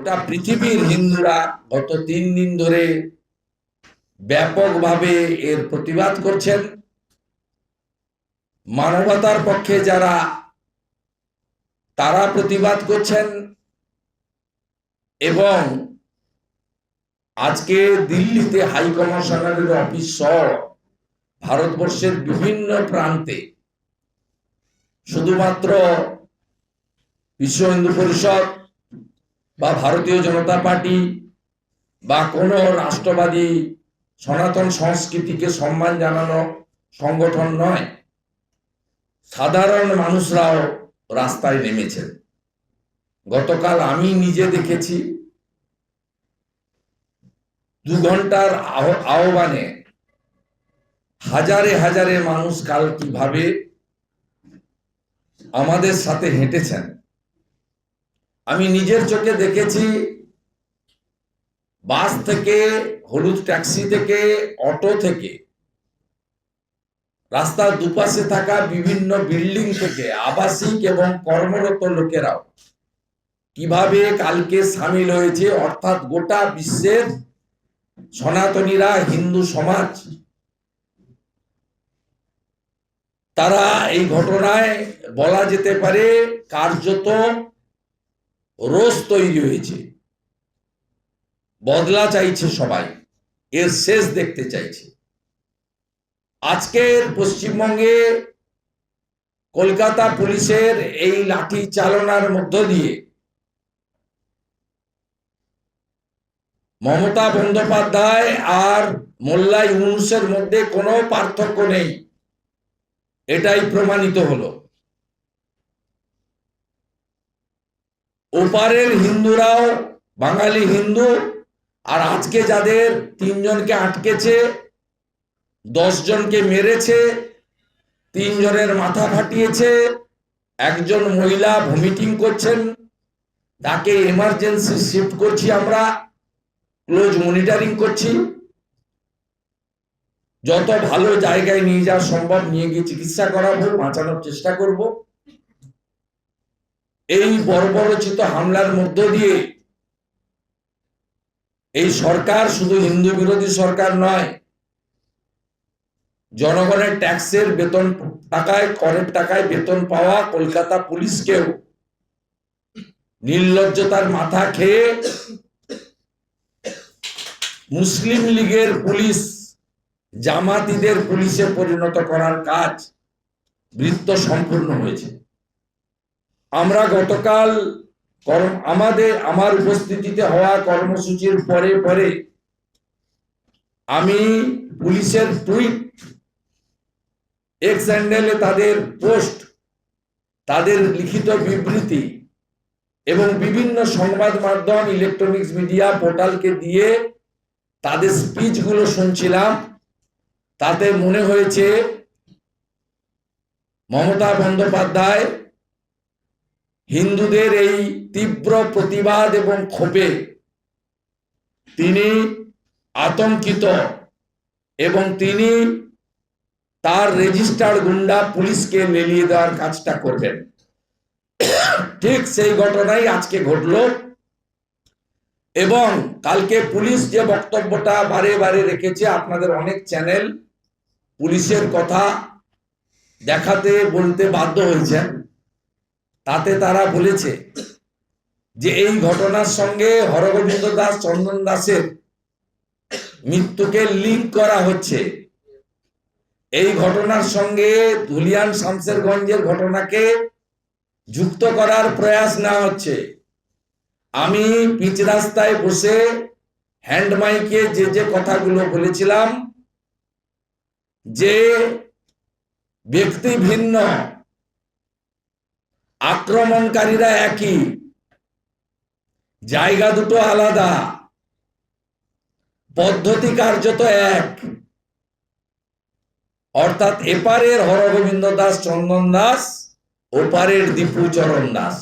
গোটা পৃথিবীর হিন্দুরা গত 3 দিন ধরে ব্যাপকভাবে এর প্রতিবাদ করছেন। মানবতার পক্ষে যারা তারা প্রতিবাদ করছেন এবং আজকে দিল্লিতে হাই কমিশনারের অফিস সহ ভারতবর্ষের বিভিন্ন প্রান্তে শুধুমাত্র বিশ্ব হিন্দু পরিষদ বা ভারতীয় জনতা পার্টি বা কোনো রাষ্ট্রবাদী সনাতন সংস্কৃতিকে সম্মান জানানো সংগঠন নয়, সাধারণ মানুষরাও রাস্তায় নেমেছেন। গতকাল আমি নিজে দেখেছি 2 ঘন্টার আহ্বানে হাজারে হাজারে মানুষ কাল কিভাবে আমাদের সাথে হেঁটেছেন। আমি নিজের চোখে দেখেছি, বাস থেকে, হলুদ ট্যাক্সি থেকে, অটো থেকে, রাস্তার দুপাশে থাকা বিভিন্ন বিল্ডিং থেকে আবাসিক এবং কর্মরত লোকেরাও কিভাবে কালকে সামিল হয়েছে। অর্থাৎ গোটা বিশ্বের সনাতনীরা, হিন্দু সমাজ, তারা এই ঘটনায় বলা যেতে পারে কার্যত রোষ তৈরি হয়েছে। বদলা চাইছে সবাই, এর শেষ দেখতে চাইছে। আজকের পশ্চিমবঙ্গে কলকাতা পুলিশের এই লাঠি চালনার মধ্য দিয়ে মমতা বন্দ্যোপাধ্যায় আর মোল্লা ইউনূসের মধ্যে কোনো পার্থক্য নেই, এটাই প্রমাণিত হলো। ওপারের হিন্দুরাও বাঙালি হিন্দু, আর আজকে যাদের 3 জনকে আটকেছে, 10 জনকে মেরেছে, 3 জনের মাথা ফাটিয়েছে, একজন মহিলা ভমিটিং করছেন, তাকে এমার্জেন্সি শিফট করছি, আমরা ক্লোজ মনিটরিং করছি। যত ভালো জায়গায় নিয়ে যাওয়া সম্ভব নিয়ে গিয়ে চিকিৎসা করাবো, বাঁচানোর চেষ্টা করব। এই বর্বরচিত হামলার মধ্য দিয়ে এই সরকার শুধু হিন্দু বিরোধী সরকার নয়, জনগণের ট্যাক্সের বেতন টাকায়, করের টাকায় বেতন পাওয়া কলকাতা পুলিশকেও নির্লজ্জতার মাথা খেয়ে মুসলিম লীগের পুলিশ, জামাতিদের পুলিশে পরিণত করার কাজ বৃত্ত সম্পূর্ণ হয়েছে। আমরা গতকাল আমার উপস্থিতিতে হওয়া কর্মসূচির পরে পরে আমি পুলিশের টুইট, এক্স হ্যান্ডেলে তাদের পোস্ট, তাদের লিখিত বিবৃতি এবং বিভিন্ন সংবাদ মাধ্যম, ইলেকট্রনিক্স মিডিয়া পোর্টালকে দিয়ে তাদের স্পিচগুলো শুনছিলাম। তাতে মনে হয়েছে মমতা বন্দ্যোপাধ্যায় হিন্দুদের এই তীব্র প্রতিবাদ এবং ক্ষোভে তিনি আতঙ্কিত এবং তিনি তার রেজিস্টার্ড গুন্ডা পুলিশকে লেলিয়ে দেওয়ার কাজটা করবেন। ঠিক সেই ঘটনাই আজকে ঘটলো এবং কালকে পুলিশ যে বক্তব্যটা বারে বারে রেখেছে, আপনাদের অনেক চ্যানেল পুলিশের কথা দেখাতে বলতে বাধ্য হয়েছেন। তাতে তারা বলেছে যে এই ঘটনার সঙ্গে হরগোবিন্দ দাস, চন্দন দাসের মৃত্যুকে লিঙ্ক করা হচ্ছে। এই ঘটনার সঙ্গে ধুলিয়ান শামসেরগঞ্জের ঘটনাকে যুক্ত করার প্রয়াস নেওয়া হচ্ছে। আমি পিচ রাস্তায় বসে হ্যান্ড মাইকে যে কথাগুলো বলেছিলাম, যে ব্যক্তি ভিন্ন, আক্রমণকারীরা একই, জায়গা দুটো আলাদা, পদ্ধতি কার্যত এক। অর্থাৎ এপারের হরগোবিন্দ দাস, চন্দন দাস, ওপারের দীপুচরণ দাস।